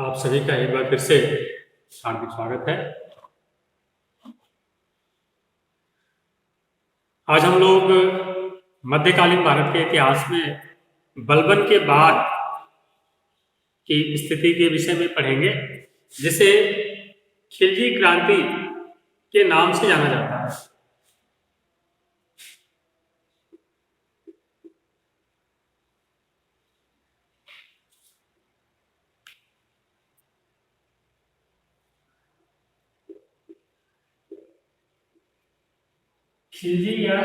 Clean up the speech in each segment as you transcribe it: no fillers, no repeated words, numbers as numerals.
आप सभी का एक बार फिर से हार्दिक स्वागत है। आज हम लोग मध्यकालीन भारत के इतिहास में बलबन के बाद की स्थिति के विषय में पढ़ेंगे, जिसे खिलजी क्रांति के नाम से जाना जाता है। खिलजी या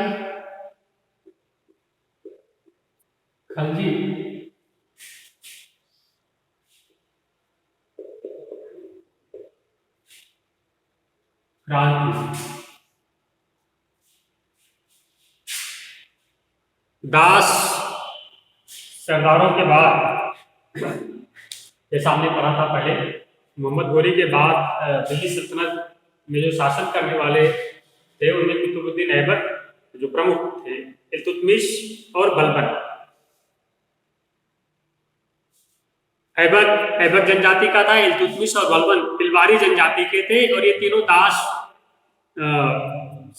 खलजी क्रांति दास सरदारों के बाद, जैसा हमने पढ़ा था पहले, मोहम्मद गोरी के बाद दिल्ली सल्तनत में जो शासन करने वाले थे उनमें कुतुबुद्दीन ऐबक जो प्रमुख थे, इल्तुतमिश और बलबन। ऐबक जनजाति का था, इल्तुतमिश और बलबन तिलवारी जनजाति के थे और ये तीनों दास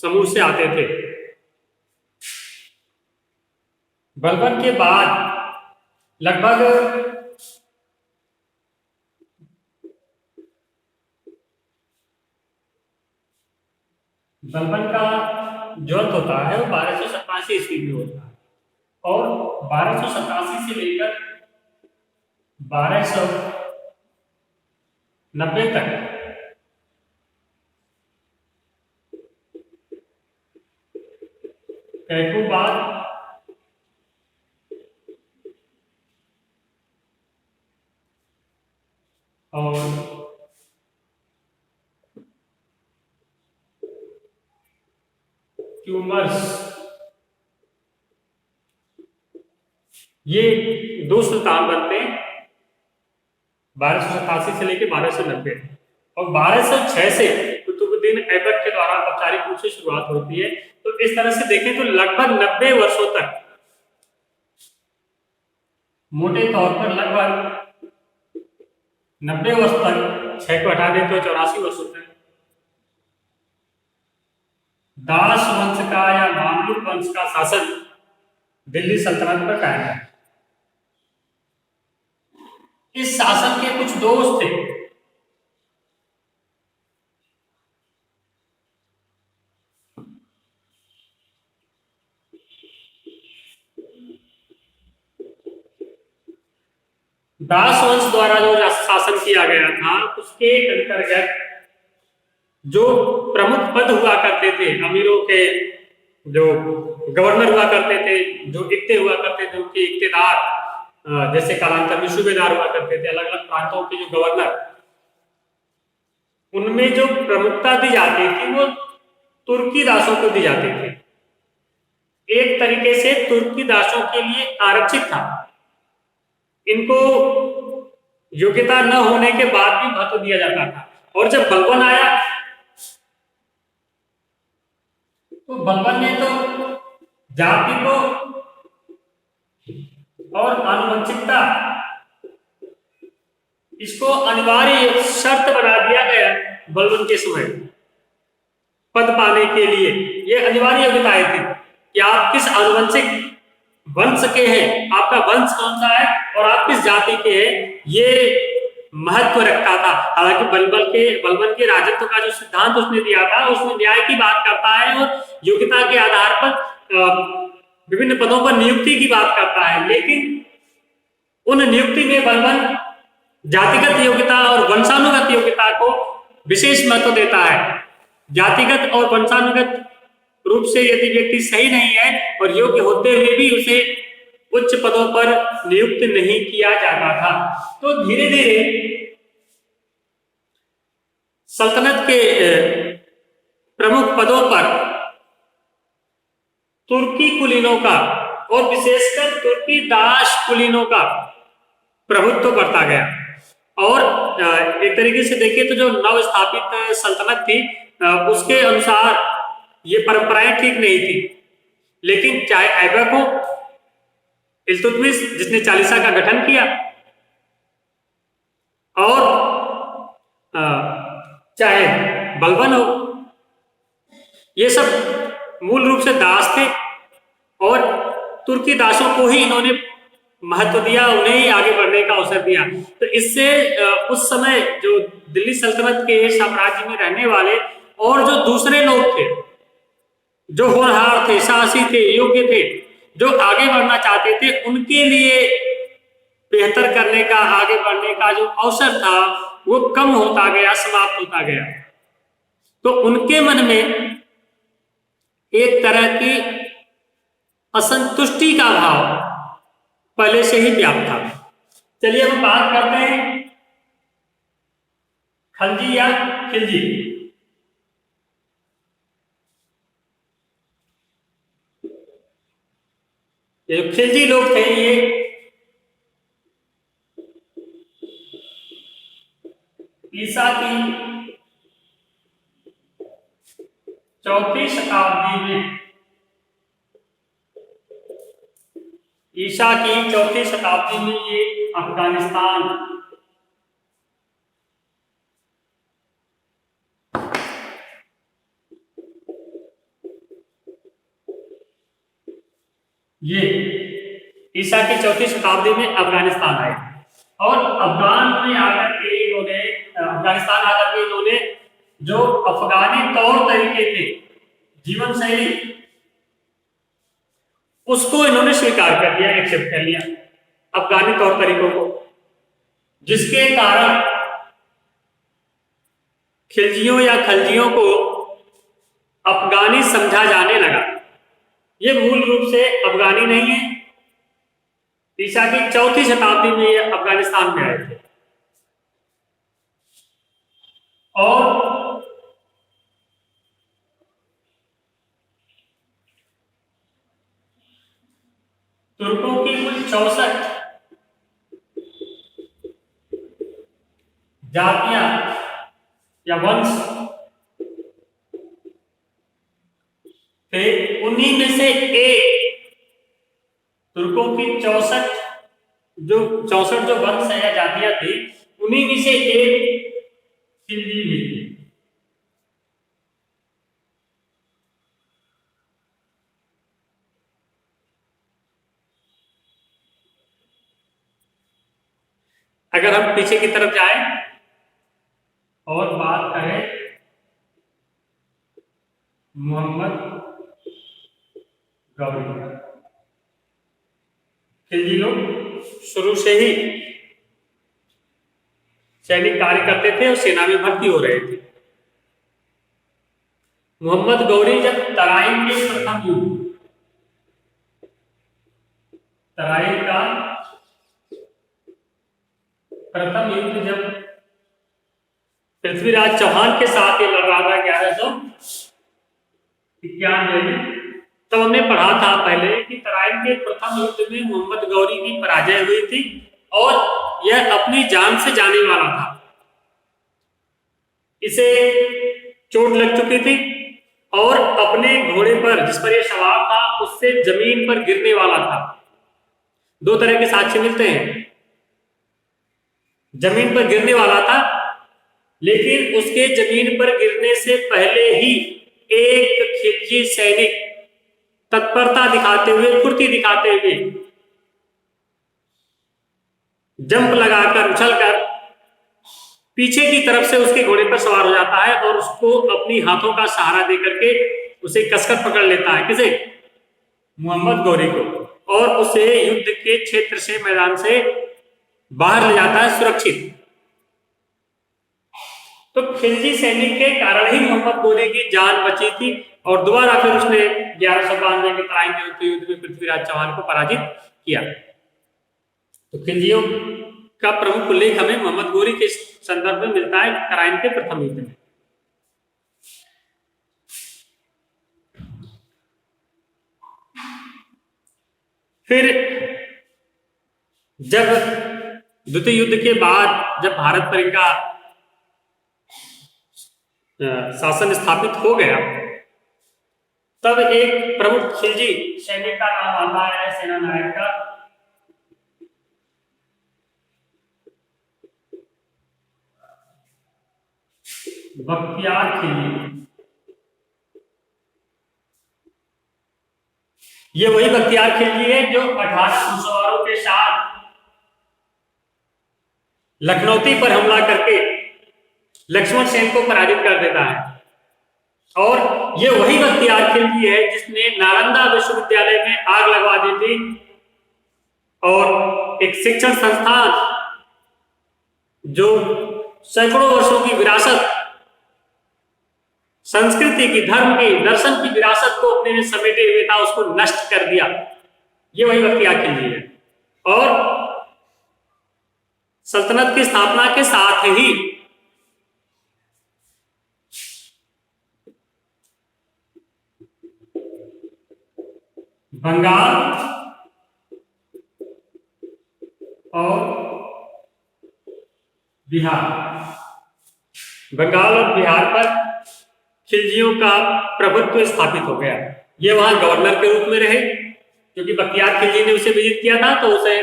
समूह से आते थे। बलबन के बाद लगभग बलबन का जो अंत होता है वो 1287 ईस्वी में होता है और 1287 से लेकर 1290 तक कैकुबाद और ट्यूमर्स, ये दो सुल्तान बनते हैं 1287 से लेकर 1290 और 1206 से कुतुबुद्दीन ऐबक के द्वारा औपचारिक रूप से शुरुआत होती है। तो इस तरह से देखें तो लगभग 90 वर्षों तक, मोटे तौर पर लगभग 90 वर्ष तक, 6 को हटा दें तो 84 वर्षों तक दास वंश का या मामलुक वंश का शासन दिल्ली सल्तनत पर कायम है। इस शासन के कुछ दोष थे। दास वंश द्वारा जो शासन किया गया था उसके अंतर्गत जो प्रमुख पद हुआ करते थे, अमीरों के जो गवर्नर हुआ करते थे, जो इक्ते हुआ करते थे, उनके इक्तेदार, जैसे कालांतर में सूबेदार हुआ करते थे, अलग अलग प्रांतों के जो गवर्नर, उनमें जो प्रमुखता दी जाती थी वो तुर्की दासों को दी जाती थी। एक तरीके से तुर्की दासों के लिए आरक्षित था। इनको योग्यता न होने के बाद भी महत्व दिया जाता था। और जब बलबन आया तो बलबन ने तो जाति को और आनुवंशिकता, इसको अनिवार्य शर्त बना दिया गया बलबन के समय पद पाने के लिए। ये अनिवार्य योग्यताएं थी कि आप किस आनुवंशिक वंश के हैं, आपका वंश कौन सा है और आप किस जाति के हैं, ये महत्व रखता था। हालांकि बलबन के राजत्व का जो सिद्धांत उसने दिया था उसमें न्याय की बात करता है और योग्यता के आधार पर विभिन्न पदों पर नियुक्ति की बात करता है, लेकिन उन नियुक्ति में बलबन जातिगत योग्यता और वंशानुगत योग्यता को विशेष महत्व देता है। जातिगत और वंशानुगत रूप से यदि व्यक्ति सही नहीं है और योग्य होते हुए भी उसे उच्च पदों पर नियुक्त नहीं किया जाता था, तो धीरे धीरे सल्तनत के प्रमुख पदों पर तुर्की कुलीनों का और विशेषकर तुर्की दास कुलीनों का प्रभुत्व बढ़ता गया। और एक तरीके से देखिए तो जो नव स्थापित सल्तनत थी उसके अनुसार ये परंपराएं ठीक नहीं थी, लेकिन चाहे ऐबक हो, इल्तुतमिश जिसने चालीसा का गठन किया, और चाहे बलबन हो, ये सब मूल रूप से दास थे और तुर्की दासों को ही इन्होंने महत्व दिया, उन्हें ही आगे बढ़ने का अवसर दिया। तो इससे उस समय जो दिल्ली सल्तनत के साम्राज्य में रहने वाले और जो दूसरे लोग थे, जो होनहार थे, साहसी थे, योग्य थे, जो आगे बढ़ना चाहते थे, उनके लिए बेहतर करने का, आगे बढ़ने का जो अवसर था वो कम होता गया, समाप्त होता गया। तो उनके मन में एक तरह की असंतुष्टि का भाव पहले से ही व्याप्त था। चलिए हम बात करते हैं खलजी या खिलजी। ये जो खिलजी लोग थे, ये ईसा की 4वीं शताब्दी में, ईसा की 4वीं शताब्दी में ये अफगानिस्तान ये ईसा की 4वीं शताब्दी में अफगानिस्तान आए और अफगानिस्तान आकर के इन्होंने जो अफगानी तौर तरीके थे, जीवन शैली, उसको इन्होंने स्वीकार कर लिया, एक्सेप्ट कर लिया अफगानी तौर तरीकों को, जिसके कारण खिलजियों या खलजियों को अफगानी समझा जाने लगा। ये मूल रूप से अफगानी नहीं है, ईसा की 4वीं शताब्दी में ये अफगानिस्तान में आए थे और तुर्कों की कुल 64 जातियां या वंश थे, उन्हीं में से एक, तुर्कों की 64 जो वंश है या जातियां थी, उन्हीं में से एक खिलजी भी थी। अगर हम पीछे की तरफ जाएं और बात करें मोहम्मद गौरी, खिलजी लोग शुरू से ही सैनिक कार्य करते थे और सेना में भर्ती हो रहे थे। मोहम्मद गौरी जब तराइन के प्रथम युद्ध, तराइन का प्रथम युद्ध जब पृथ्वीराज चौहान के साथ ये लड़ रहा था 1191 में, तब हमने पढ़ा था पहले कि तराइन के प्रथम युद्ध में मोहम्मद गौरी की पराजय हुई थी और यह अपनी जान से जाने वाला था। इसे चोट लग चुकी थी और अपने घोड़े पर, जिस पर यह सवार था, उससे जमीन पर गिरने वाला था। दो तरह के साक्ष्य मिलते हैं, जमीन पर गिरने वाला था, लेकिन उसके जमीन पर गिरने से पहले ही एक खिलजी सैनिक तत्परता दिखाते हुए, फुर्ती दिखाते हुए, जंप लगाकर, उछलकर पीछे की तरफ से उसके घोड़े पर सवार हो जाता है और उसको अपनी हाथों का सहारा देकर के उसे कसकर पकड़ लेता है। किसे? मोहम्मद गौरी को, और उसे युद्ध के क्षेत्र से, मैदान से बाहर ले जाता है सुरक्षित। तो खिलजी सैनिक के कारण ही मोहम्मद गौरी की जान बची थी और दोबारा फिर उसने 1192 के तराइन के युद्ध में पृथ्वीराज चौहान को पराजित किया। तो खिलजियों का प्रमुख उल्लेख हमें मोहम्मद गौरी के संदर्भ में मिलता है तराइन के प्रथम युद्ध में। फिर जब द्वितीय युद्ध के बाद जब भारत पर इनका शासन स्थापित हो गया, तब एक प्रमुख खिलजी सैनिक का नाम आता है सेना नायक का बख्तियार खिलजी, ये वही बख्तियार खिलजी है जो 18 घुड़सवारों के साथ लखनौती पर हमला करके लक्ष्मण सेन को पराजित कर देता है। और ये वही बख्तियार खिलजी है जिसने नालंदा विश्वविद्यालय में आग लगवा दी थी और एक शिक्षण संस्थान जो सैकड़ों वर्षों की विरासत, संस्कृति की, धर्म की, दर्शन की विरासत को अपने में समेटे हुए था, उसको नष्ट कर दिया। ये वही बख्तियार खिलजी है। और सल्तनत की स्थापना के साथ ही बंगाल और बिहार, बंगाल और बिहार पर खिलजियों का प्रभुत्व स्थापित हो गया। ये वहां गवर्नर के रूप में रहे, क्योंकि बख्तियार खिलजी ने उसे विजिट किया था तो उसे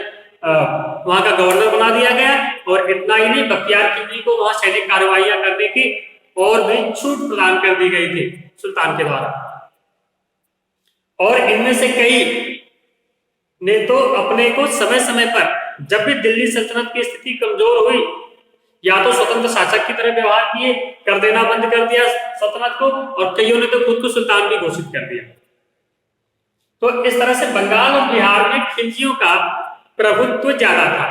वहां का गवर्नर बना दिया गया। और इतना ही नहीं, बख्तियार खिलजी को वहां सैनिक कार्रवाइयां करने की और भी छूट प्रदान कर दी गई थी सुल्तान के द्वारा। और इनमें से कई ने तो अपने को समय समय पर, जब भी दिल्ली सल्तनत की स्थिति कमजोर हुई, या तो स्वतंत्र शासक की तरह व्यवहार किए, कर देना बंद कर दिया सल्तनत को, और कईयों ने तो खुद को सुल्तान भी घोषित कर दिया। तो इस तरह से बंगाल और बिहार में खिलजियों का प्रभुत्व ज्यादा था।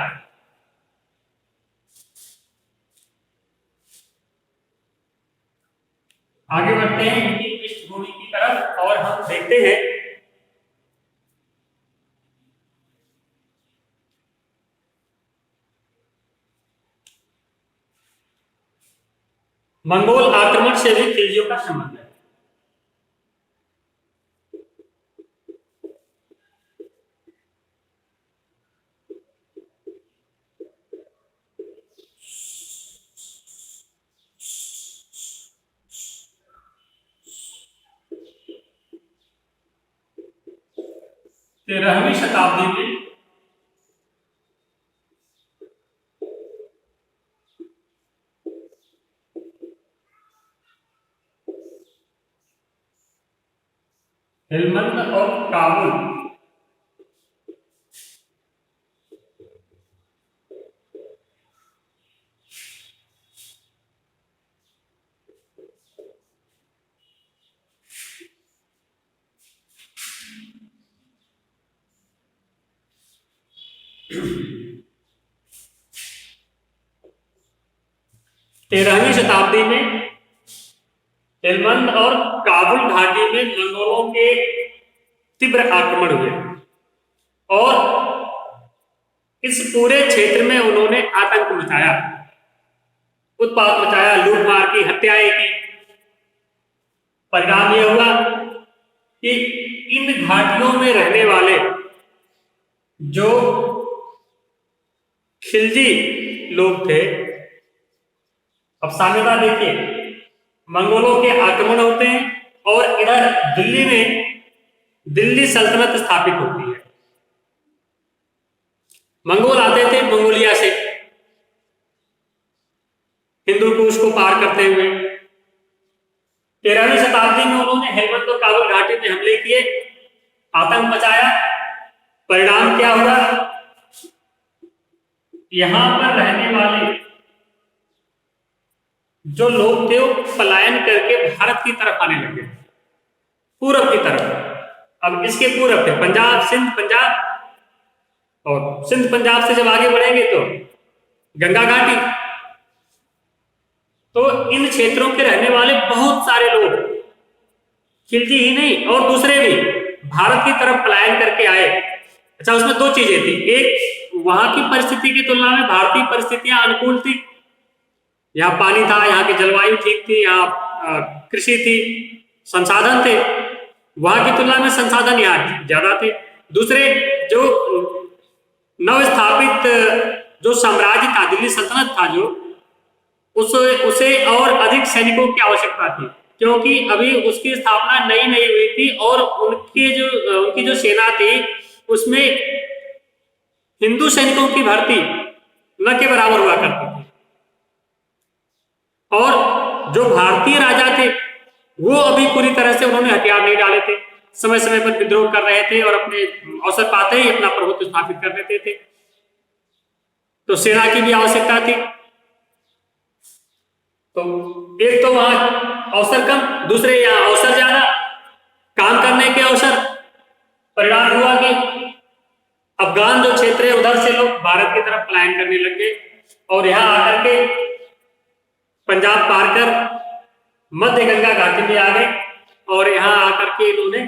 आगे बढ़ते हैं इनकी पृष्ठभूमि की तरफ और हम देखते हैं मंगोल आक्रमण से भी खिलजियों का संबंध है। तेरहवीं शताब्दी में हेलमंद और काबुल तेरहवीं शताब्दी में हेलमंद और काबुल घाटी में मंगोलों के तीव्र आक्रमण हुए और इस पूरे क्षेत्र में उन्होंने आतंक मचाया, उत्पात मचाया, लूटमार की, हत्याएं की। परिणाम यह हुआ कि इन घाटियों में रहने वाले जो खिलजी लोग थे, अब साम्यता देखिए, मंगोलों के आक्रमण होते हैं और इधर दिल्ली में दिल्ली सल्तनत स्थापित होती है। मंगोल आते थे मंगोलिया से, हिंदू कुश को पार करते हुए। 13वीं शताब्दी में उन्होंने हेलमंद और काबुल घाटी में हमले किए, आतंक मचाया। परिणाम क्या हुआ? यहां पर रहने वाले जो लोग थे वो पलायन करके भारत की तरफ आने लगे, पूरब की तरफ। अब इसके पूरब थे पंजाब, सिंध, पंजाब, और सिंध पंजाब से जब आगे बढ़ेंगे तो गंगा घाटी। तो इन क्षेत्रों के रहने वाले बहुत सारे लोग, खिलजी ही नहीं और दूसरे भी, भारत की तरफ पलायन करके आए। अच्छा, उसमें दो चीजें थी। एक, वहां की परिस्थिति की तुलना में भारतीय परिस्थितियां अनुकूल थी, यहाँ पानी था, यहाँ की जलवायु ठीक थी, यहाँ कृषि थी, संसाधन थे। वहां की तुलना में संसाधन यहाँ ज्यादा थे। दूसरे, जो नवस्थापित जो साम्राज्य था, दिल्ली सल्तनत था, जो उसे और अधिक सैनिकों की आवश्यकता थी, क्योंकि अभी उसकी स्थापना नई नई हुई थी और उनकी जो सेना थी उसमें हिंदू सैनिकों की भर्ती न के बराबर हुआ करती थी। और जो भारतीय राजा थे वो अभी पूरी तरह से उन्होंने हथियार नहीं डाले थे, समय समय पर विद्रोह कर रहे थे और अपने अवसर पाते ही अपना प्रभुत्व स्थापित कर देते थे। तो सेना की भी आवश्यकता थी। तो एक तो वहां अवसर कम, दूसरे यहाँ अवसर ज्यादा, काम करने के अवसर। परिणाम हुआ कि अफगान जो क्षेत्र है उधर से लोग भारत की तरफ पलायन करने लग गए और यहाँ आकर के पंजाब पार कर मध्य गंगा घाटी में आ गए और यहाँ आकर के इन्होंने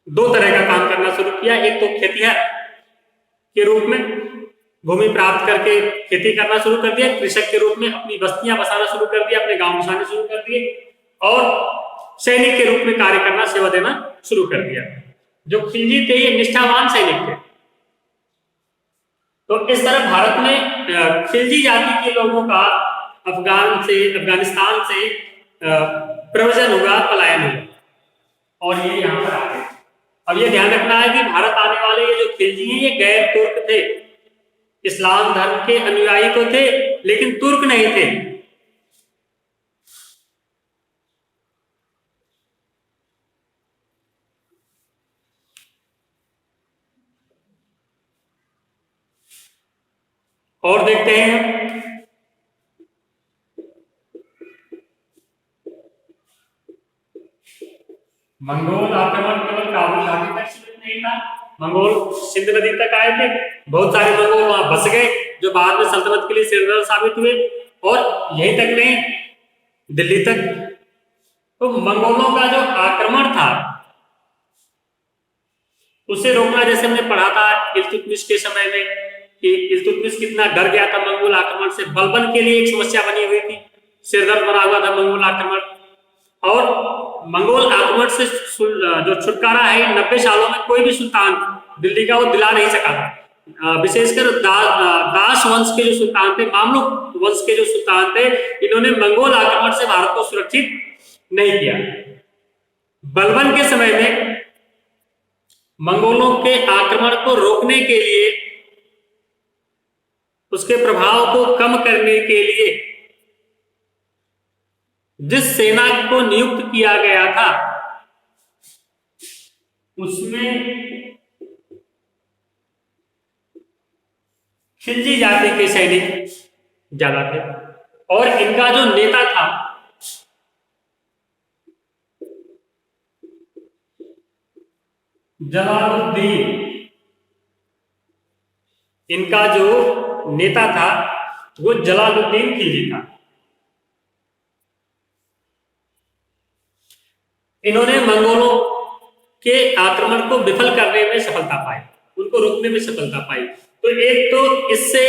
दो तरह का काम करना शुरू किया। एक तो खेतिहर के रूप में भूमि प्राप्त करके खेती करना शुरू कर दिया, कृषक के रूप में अपनी बस्तियां बसाना शुरू कर दिया, अपने गांव बसाने शुरू कर दिए और सैनिक के रूप में कार्य करना, सेवा देना शुरू कर दिया। जो खिलजी थे ये निष्ठावान सैनिक थे। तो इस तरह भारत में खिलजी जाति के लोगों का अफगानिस्तान से प्रव्रजन हुआ, पलायन हुआ और ये यहाँ पर आ गए। अब ये ध्यान रखना है कि भारत आने वाले ये जो खिलजी हैं ये गैर तुर्क थे, इस्लाम धर्म के अनुयायी तो थे लेकिन तुर्क नहीं थे। और देखते हैं मंगोल आक्रमण केवल काबुल घाटी तक सीमित नहीं था, मंगोल सिंध नदी तक आए थे। बहुत सारे मंगोल वहां बस गए जो बाद में सल्तनत के लिए सिरदर्द साबित हुए और यहीं तक नहीं दिल्ली तक। तो मंगोलों का जो आक्रमण था उसे रोकना, जैसे हमने पढ़ा था इल्तुतमिश के समय में कि इल्तुतमिश कितना डर गया था मंगोल आक्रमण से, बलबन के लिए एक समस्या बनी हुई थी, सिरदर्द बना हुआ था मंगोल आक्रमण। और मंगोल आक्रमण से जो छुटकारा है 90 सालों में कोई भी सुल्तान दिल्ली का वो दिला नहीं सका था। विशेषकर दास वंश के जो सुल्तान थे, मामलुक वंश के जो सुल्तान थे, इन्होंने मंगोल आक्रमण से भारत को सुरक्षित नहीं किया। बलबन के समय में मंगोलों के आक्रमण को रोकने के लिए, उसके प्रभाव को कम करने के लिए जिस सेना को नियुक्त किया गया था उसमें खिलजी जाति के सैनिक ज्यादा थे और इनका जो नेता था जलालुद्दीन, इनका जो नेता था वो जलालुद्दीन खिलजी था। इन्होंने मंगोलों के आक्रमण को विफल करने में सफलता पाई, उनको रोकने में सफलता पाई। तो एक तो इससे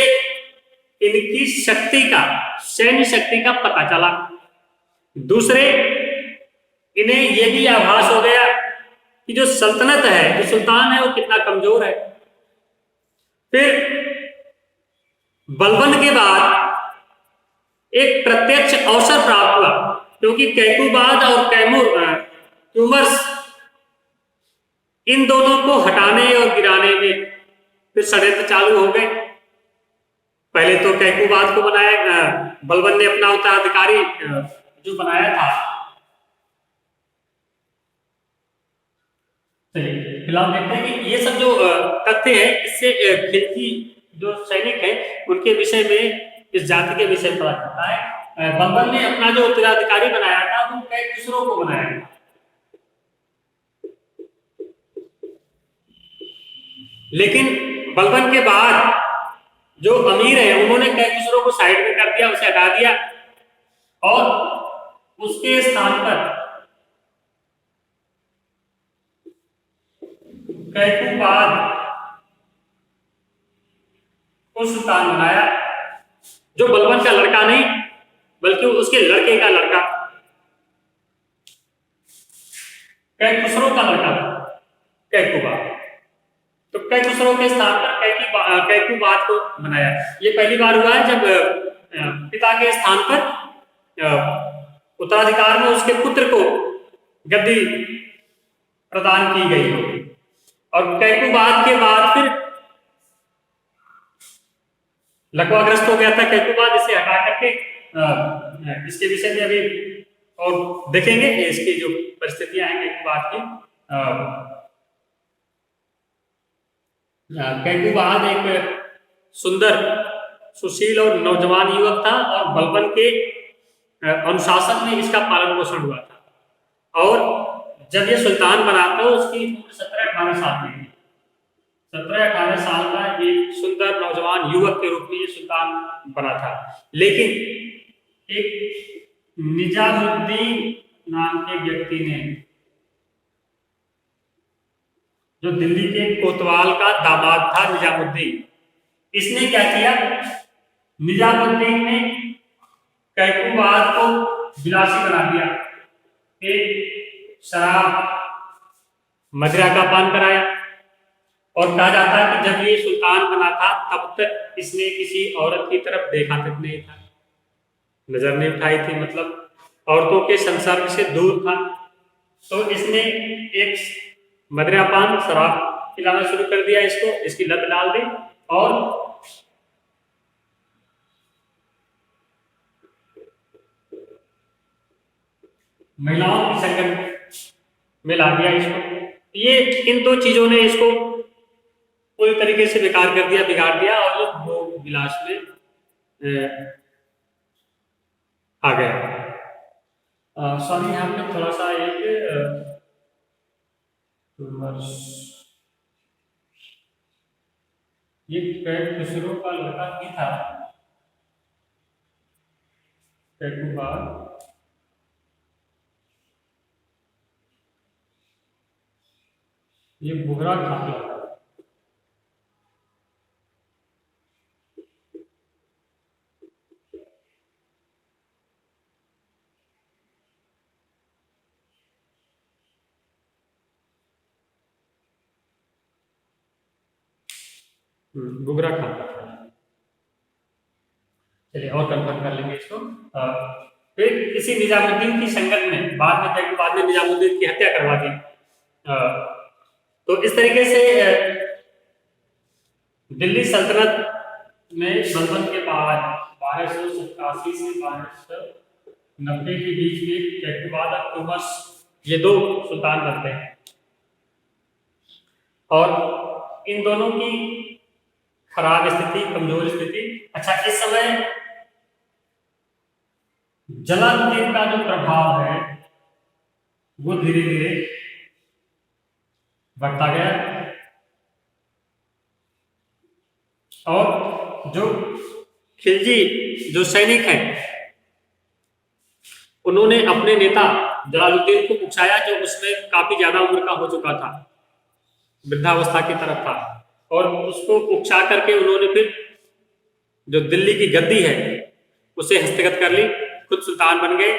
इनकी शक्ति का, सैन्य शक्ति का पता चला, दूसरे इन्हें यह भी आभास हो गया कि जो सल्तनत है, जो सुल्तान है वो कितना कमजोर है। फिर बलबन के बाद एक प्रत्यक्ष अवसर प्राप्त हुआ क्योंकि कैकुबाद और ट्यूमर्स, इन दोनों को हटाने और गिराने में फिर षड्यंत्र चालू हो गए। पहले तो कैकुबाद को बनाया, बलबन ने अपना उत्तराधिकारी जो बनाया था। चलिए फिलहाल देखते हैं कि ये सब जो तथ्य है इससे खिलजी जो सैनिक है उनके विषय में, इस जाति के विषय में पता चलता है। बलबन ने अपना जो उत्तराधिकारी बनाया था वो कई दूसरों को बनाया था। लेकिन बलबन के बाद जो अमीर है उन्होंने कई दूसरों को साइड में कर दिया, उसे हटा दिया और उसके स्थान पर कैकुबाद को सुल्तान बनाया, जो बलबन का लड़का नहीं बल्कि उसके लड़के का लड़का, कैकुसरो का लड़का था कैकुबाद। तो कैकुसरो के स्थान पर कैकुबाद को बनाया। ये पहली बार हुआ है जब पिता के स्थान पर उत्तराधिकार में उसके पुत्र को गद्दी प्रदान की गई हो। और कैकुबाद के बाद फिर लकवाग्रस्त हो गया था कैकुबाद, इसे हटा करके इसके विषय में अभी और देखेंगे इसकी जो परिस्थितियां हैं कैकुबाद की। कैकुबाद एक सुंदर, सुशील और नौजवान युवक था और बलबन के अनुशासन में इसका पालन पोषण हुआ था। और जब ये सुल्तान बना तो उसकी उम्र 17-18 साल की थी। 17-18 साल का एक सुंदर नौजवान युवक के रूप में ये सुल्तान बना था। लेकिन एक निजामुद्दीन नाम के व्यक्ति ने, जो दिल्ली के कोतवाल का दामाद था निजामुद्दीन, इसने क्या किया, निजामुद्दीन ने कैकुबाद को विलासी बना दिया। एक शराब मदिरा का पान कराया और कहा जाता है कि जब ये सुल्तान बना था तब तक इसने किसी औरत की तरफ देखा तक नहीं था, नजर नहीं उठाई थी, मतलब औरतों के संसर्ग से दूर था। तो इसने एक मदिरा पान शराब पिलाना शुरू कर दिया, इसको इसकी लत डाल दी और महिलाओं की संगत में ला दिया इसको। ये इन दो चीजों ने इसको पूरी तरीके से बेकार कर दिया, बिगाड़ दिया और वो विलास में आ गया। सॉरी, यहाँ पे थोड़ा सा एक ये खुसरो का लड़का ही था कैकुबाद। ये बुगरा खाफिला था। बुगरा खाफिला था। चलिए और कंफर्म कर लेंगे इसको। फिर इसी निजामुद्दीन की संगत में बाद में निजामुद्दीन की हत्या करवा दी। तो इस तरीके से दिल्ली सल्तनत में बलबन के बाद 1287 से 1290 के बीच में कैकुबाद और तुगलक, ये दो सुल्तान बनते हैं और इन दोनों की खराब स्थिति, कमजोर स्थिति। अच्छा, इस समय जलालुद्दीन का जो प्रभाव है वो धीरे धीरे बढ़ता गया और जो खिलजी जो सैनिक हैं उन्होंने अपने नेता जलालुद्दीन को उकसाया, जो उसमें काफी ज्यादा उम्र का हो चुका था, वृद्धावस्था की तरफ था, और उसको उकसा करके उन्होंने फिर जो दिल्ली की गद्दी है उसे हस्तगत कर ली, खुद सुल्तान बन गए।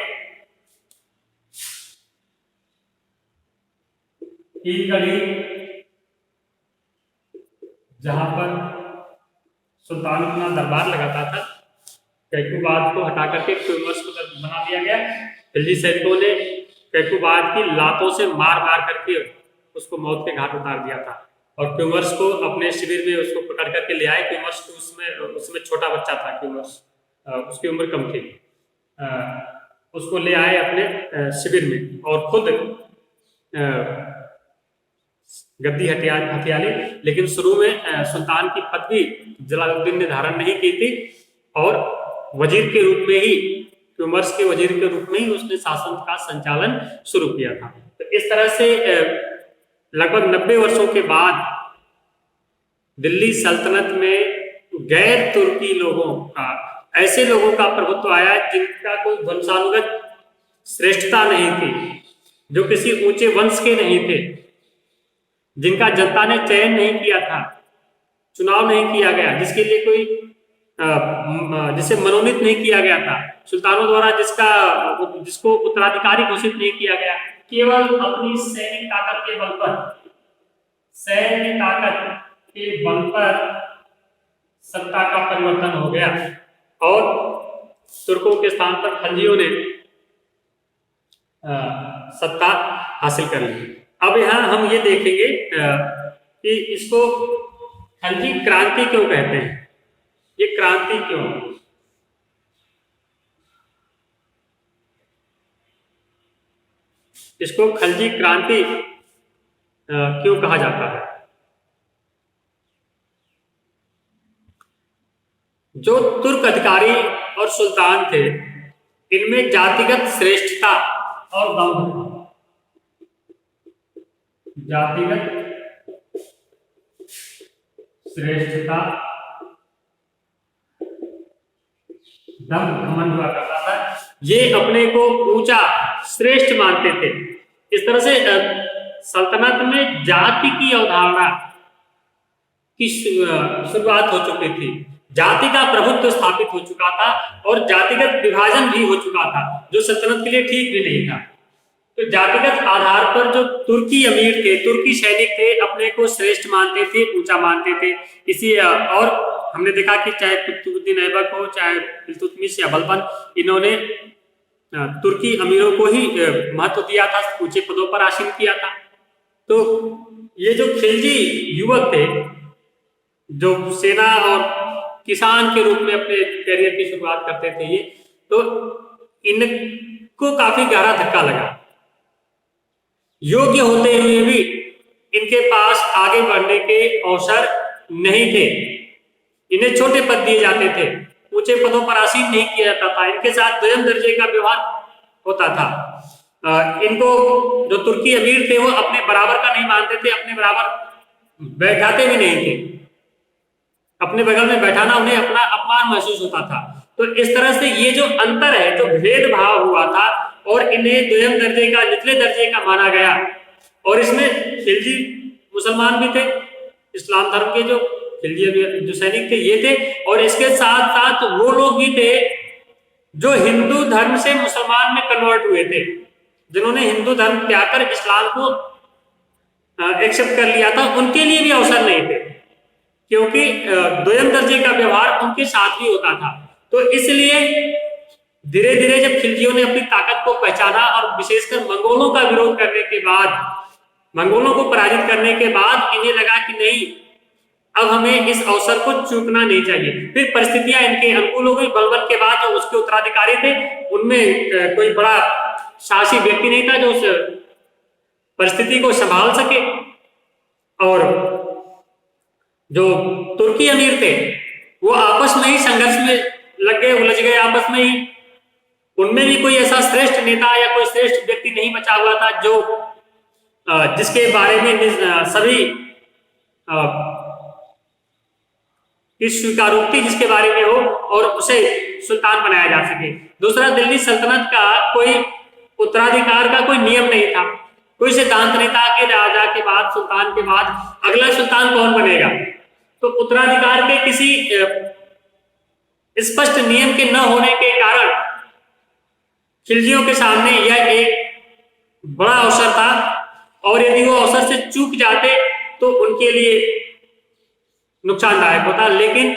गढ़ी जहां पर सुल्तान अपना दरबार लगाता था, कैकुबाद को हटा करके क्यूमर्स को बना दिया गया। दिल्ली सैनिकों ने कैकुबाद की लातों से मार मार करके उसको मौत के घाट उतार दिया था और क्यूमर्स को अपने शिविर में उसको पकड़ करके ले आए। क्यूमर्स उसमें छोटा बच्चा था, क्यूमर्स उसकी उम्र कम थी, उसको ले आए अपने शिविर में और खुद गद्दी हथिया ली। लेकिन शुरू में सुल्तान की पदवी जलालुद्दीन ने धारण नहीं की थी और वजीर के रूप में ही, क्यूमर्स के वजीर के रूप में ही उसने शासन का संचालन शुरू किया था। तो इस तरह से लगभग 90 वर्षों के बाद दिल्ली सल्तनत में गैर तुर्की लोगों का, ऐसे लोगों का प्रभुत्व आया जिनका कोई वंशानुगत श्रेष्ठता नहीं थी, जो किसी ऊंचे वंश के नहीं थे, जिनका जनता ने चयन नहीं किया था, चुनाव नहीं किया गया, जिसके लिए कोई जिसे मनोनीत नहीं किया गया था सुल्तानों द्वारा, जिसको उत्तराधिकारी घोषित नहीं किया गया। केवल अपनी सैन्य ताकत के बल पर सत्ता का परिवर्तन हो गया और तुर्कों के स्थान पर खलजियों ने सत्ता हासिल कर ली। अब यहाँ हम ये देखेंगे कि इसको खलजी क्रांति क्यों कहते हैं, ये क्रांति क्यों। इसको खलजी क्रांति क्यों कहा जाता है? जो तुर्क अधिकारी और सुल्तान थे, इनमें जातिगत श्रेष्ठता और दम्भ था। जातिगत श्रेष्ठता, दम्भ, घमंड हुआ करता था। ये अपने को ऊंचा, श्रेष्ठ मानते थे। इस तरह से सल्तनत में जाति की अवधारणा की शुरुआत हो चुकी थी। जाति का प्रभुत्व स्थापित हो चुका था और जातिगत विभाजन भी हो चुका था, जो सल्तनत के लिए ठीक भी नहीं था। तो जातिगत आधार पर जो तुर्की अमीर थे, तुर्की सैनिक थे, अपने को श्रेष्ठ मानते थे, ऊंचा मानते थे। इसी और हमने देखा कि चाहे कुतुबुद्दीन ऐबक हो, चाहे इल्तुतमिश या बलबन, इन्होंने तुर्की अमीरों को ही महत्व दिया था, ऊंचे पदों पर आसीन किया था। तो ये जो खिलजी युवक थे, जो सेना और किसान के रूप में अपने करियर की शुरुआत करते थे, ये तो इनको काफी गहरा धक्का लगा। योग्य होते हुए भी इनके पास आगे बढ़ने के अवसर नहीं थे। इन्हें छोटे पद दिए जाते थे, ऊंचे पदों पर आसीन नहीं किया जाता था, इनके साथ द्वयम दर्जे का व्यवहार होता था। इनको जो तुर्की अमीर थे वो अपने बराबर का नहीं मानते थे, अपने बराबर बैठाते भी नहीं थे। अपने बगल में बैठाना उन्हें अपना अपमान महसूस होता था। तो इस तरह से ये जो अंतर है, जो भेदभाव हुआ था और इन्हें द्वयम दर्जे का, निचले दर्जे का माना गया। और इसमें खिलजी मुसलमान भी थे, इस्लाम धर्म के जो खिलजी जो सैनिक थे ये थे, और इसके साथ साथ वो लोग भी थे जो हिंदू धर्म से मुसलमान में कन्वर्ट हुए थे, जिन्होंने हिंदू धर्म त्याग कर इस्लाम को एक्सेप्ट कर लिया था। उनके लिए भी अवसर नहीं थे, क्योंकि द्वयम दर्जे का व्यवहार उनके साथ भी होता था। तो इसलिए धीरे धीरे जब खिलजियों ने अपनी ताकत को पहचाना और विशेषकर मंगोलों का विरोध करने के बाद, मंगोलों को पराजित करने के बाद इन्हें लगा कि नहीं, अब हमें इस अवसर को चूकना नहीं चाहिए। फिर परिस्थितियां इनके अनुकूल हो गई। बलबन के बाद जो उसके उत्तराधिकारी थे, उनमें कोई बड़ा साहसी व्यक्ति नहीं था जो उस परिस्थिति को संभाल सके। और जो तुर्की अमीर थे वो आपस में ही संघर्ष में लग गए, उलझ गए आपस में ही। उनमें भी कोई ऐसा श्रेष्ठ नेता या कोई श्रेष्ठ व्यक्ति नहीं बचा हुआ था जो जिसके बारे में सभी इस स्वीकारोक्ति जिसके बारे में हो और उसे सुल्तान बनाया जा सके। दूसरा, दिल्ली सल्तनत का कोई उत्तराधिकार का कोई नियम नहीं था, कोई सिद्धांत नहीं था कि राजा के बाद, सुल्तान के बाद अगला सुल्तान कौन बनेगा। तो उत्तराधिकार के किसी स्पष्ट नियम के न होने के कारण खिलजियों के सामने यह एक बड़ा अवसर था, और यदि वो अवसर से चूक जाते तो उनके लिए नुकसानदायक होता। लेकिन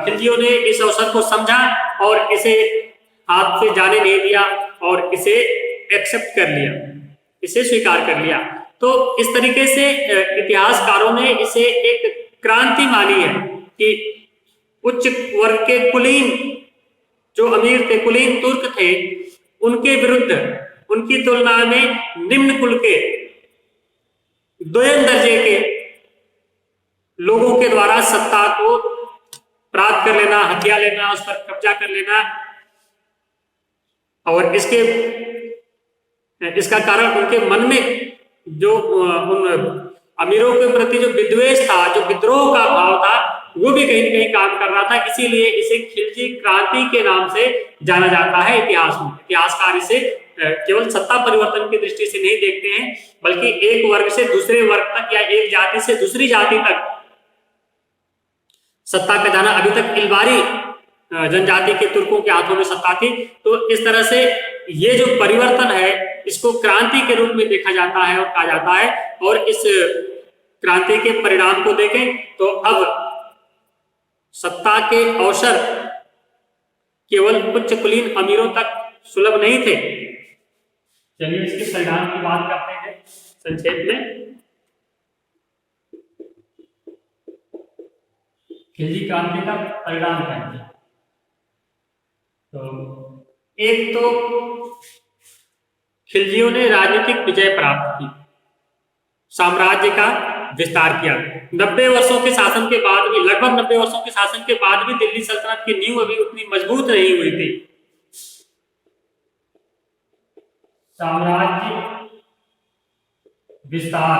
खिलजियों ने इस अवसर को समझा और इसे हाथ से जाने नहीं दिया और इसे एक्सेप्ट कर लिया, इसे स्वीकार कर लिया। तो इस तरीके से इतिहासकारों ने इसे एक क्रांति मानी है कि उच्च वर्ग के कुलीन जो अमीर थे, कुलीन तुर्क थे, उनके विरुद्ध, उनकी तुलना में निम्न कुल के, द्वयम दर्जे के लोगों के द्वारा सत्ता को प्राप्त कर लेना, हथिया लेना, उस पर कब्जा कर लेना, और इसका कारण उनके मन में जो उन अमीरों के प्रति जो विद्वेष था, जो विद्रोह का भाव था, वो भी कहीं न कहीं काम कर रहा था। इसीलिए इसे खिलजी क्रांति के नाम से जाना जाता है इतिहास में। इतिहासकार इसे केवल सत्ता परिवर्तन की दृष्टि से नहीं देखते हैं, बल्कि एक वर्ग से दूसरे वर्ग तक या एक जाति से दूसरी जाति तक सत्ता का जाना। अभी तक इलबारी जनजाति के तुर्कों के हाथों में सत्ता थी। तो इस तरह से ये जो परिवर्तन है, इसको क्रांति के रूप में देखा जाता है और कहा जाता है। और इस क्रांति के परिणाम को देखें तो अब सत्ता के अवसर केवल उच्च कुलीन अमीरों तक सुलभ नहीं थे। चलिए इसके परिणाम की बात करते हैं संक्षेप में। खिलजी क्रांति का परिणाम क्या है? तो एक तो खिलजियों ने राजनीतिक विजय प्राप्त की, साम्राज्य का विस्तार किया। 90 वर्षों के शासन के बाद भी, लगभग 90 वर्षों के शासन के बाद भी दिल्ली सल्तनत की नींव अभी उतनी मजबूत नहीं हुई थी। साम्राज्य विस्तार।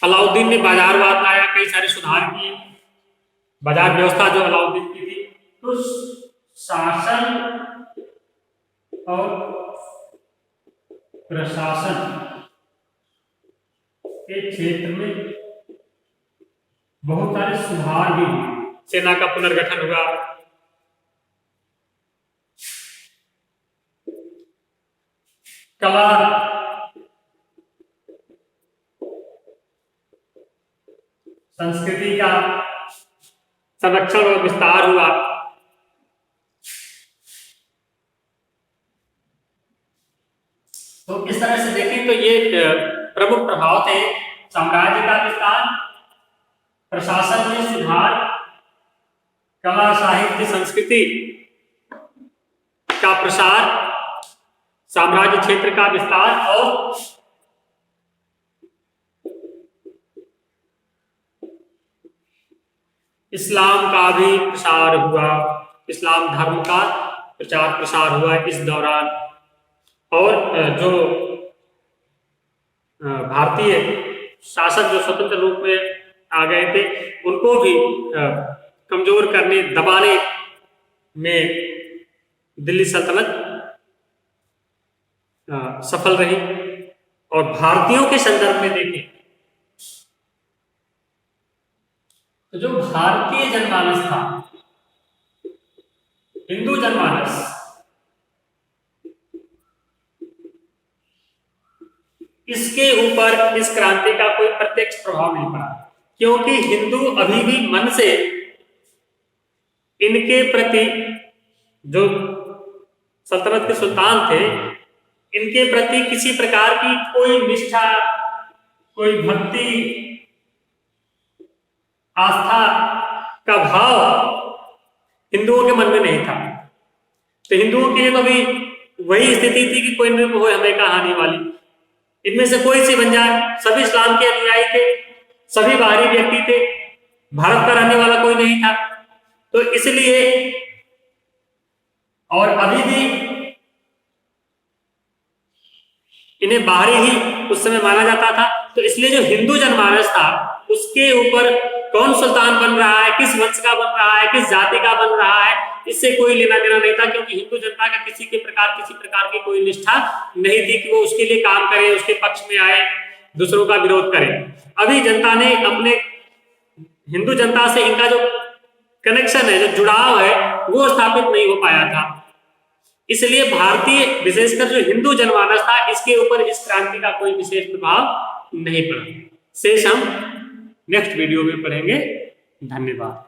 अलाउद्दीन ने बाजारवाद लाया, कई सारे सुधार किए। बाजार व्यवस्था जो अलाउद्दीन की थी, तो शासन और प्रशासन के क्षेत्र में बहुत सारे सुधार भी हुए। सेना का पुनर्गठन हुआ, कला संस्कृति का संरक्षण और विस्तार हुआ। तो इस तरह से देखें तो ये प्रमुख प्रभाव थे। साम्राज्य का विस्तार, प्रशासन में सुधार, कला साहित्य संस्कृति का प्रसार, साम्राज्य क्षेत्र का विस्तार और इस्लाम का भी प्रसार हुआ। इस्लाम धर्म का प्रचार प्रसार हुआ इस दौरान। और जो भारतीय शासक जो स्वतंत्र रूप में आ गए थे, उनको भी कमजोर करने, दबाने में दिल्ली सल्तनत सफल रही। और भारतीयों के संदर्भ में देखें तो जो भारतीय जनमानस था, हिंदू जनमानस, इसके ऊपर इस क्रांति का कोई प्रत्यक्ष प्रभाव नहीं पड़ा, क्योंकि हिंदू अभी भी मन से इनके प्रति, जो सल्तनत के सुल्तान थे, इनके प्रति किसी प्रकार की कोई निष्ठा, कोई भक्ति, आस्था का भाव हिंदुओं के मन में नहीं था। तो हिंदुओं के लिए तो अभी वही स्थिति थी कि कोई न कोई हमें कहानी वाली, इनमें से कोई सी बन जाए। सभी इस्लाम के अनुयायी थे, सभी बाहरी व्यक्ति थे, भारत का रहने वाला कोई नहीं था। तो इसलिए, और अभी भी इन्हें बाहरी ही उस समय माना जाता था। तो इसलिए जो हिंदू जनमानस था, उसके ऊपर कौन सुल्तान बन रहा है, किस वंश का बन रहा है, किस जाति का बन रहा है, इससे कोई लेना देना नहीं था। क्योंकि हिंदू जनता का किसी प्रकार की कोई निष्ठा नहीं थी कि वो उसके लिए काम करे, उसके पक्ष में आए, दूसरों का विरोध करे। अभी जनता ने अपने, हिंदू जनता से इनका जो कनेक्शन है, जो जुड़ाव है, वो स्थापित नहीं हो पाया था। इसलिए भारतीय, विशेषकर जो हिंदू जनमानस था, इसके ऊपर इस क्रांति का कोई विशेष प्रभाव नहीं पड़ा। शेष हम नेक्स्ट वीडियो में पढ़ेंगे। धन्यवाद।